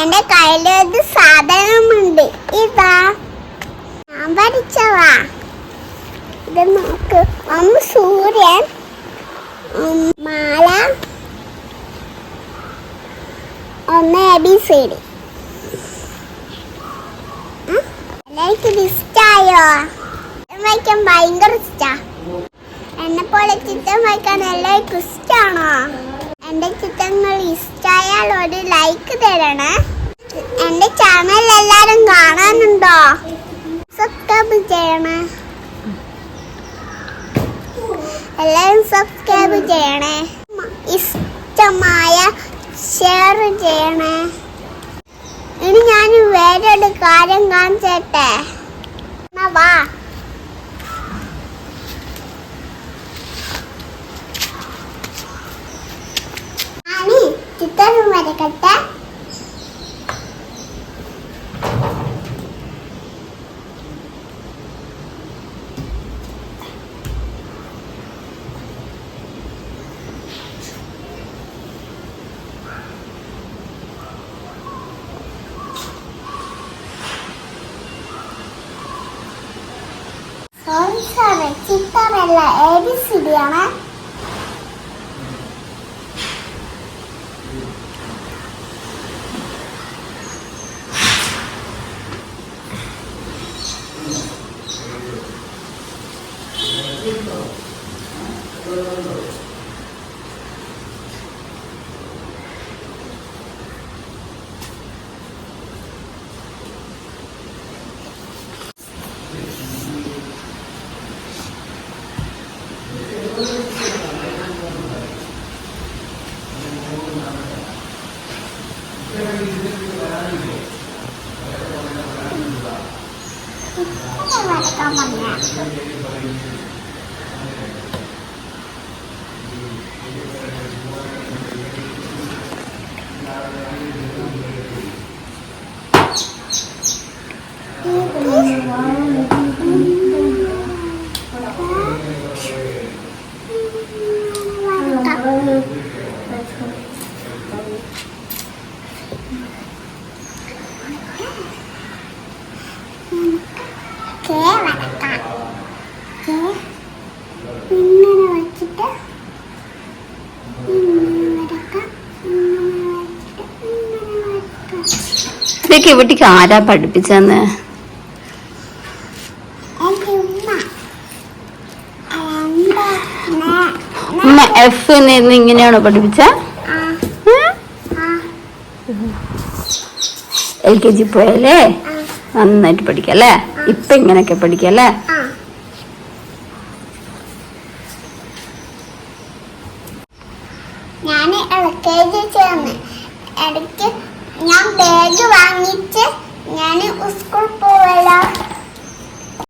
എന്റെ കയ്യിലൊരു സാധനമുണ്ട്. ഇതാ ഞാൻ പഠിച്ചവാ. ഇത് നോക്ക്. ഒന്ന് സൂര്യൻ, മാല, ഒന്ന് ABCD. എല്ലാവർക്കും ഇഷ്ടായോ? വയ്ക്കാൻ ഭയങ്കര ഇഷ്ടാ. എന്നെ പോലെ ചിത്രം വയ്ക്കാൻ എല്ലാവർക്കും ഇഷ്ടാണോ? എന്റെ ചിത്രങ്ങൾ ഇഷ്ടായാൽ ഒരു ലൈക്ക് തരണേ. എന്റെ ചാനൽ എല്ലാരും കാണാനുണ്ടോ? സബ്സ്ക്രൈബ് ചെയ്യണേ. എല്ലാരും സബ്സ്ക്രൈബ് ചെയ്യണേ. ഇഷ്ടമായ ഷെയർ ചെയ്യണേ. ഇനി ഞാൻ വേറൊരു കാര്യം കാണിച്ചേട്ടെ. വാ. ഞാന് ചിത്രം വരക്കട്ടെ. ചിത്രമല്ല ABCD ആണ്. ഇതൊക്കെ ഇവിടേക്ക് ആരാ പഠിപ്പിച്ചെന്ന്? ഉമ്മ F ഇങ്ങനെയാണോ പഠിപ്പിച്ച? LKG പോയല്ലേ നന്നായിട്ട് പഠിക്കല്ലേ? ഇപ്പൊ ഇങ്ങനെയൊക്കെ പഠിക്കല്ലേ? ഞാൻ LKG ചേർന്ന് ഇടയ്ക്ക് ഞാൻ ബാഗ് വാങ്ങിച്ച് ഞാൻ സ്കൂൾ പോവല്ലോ.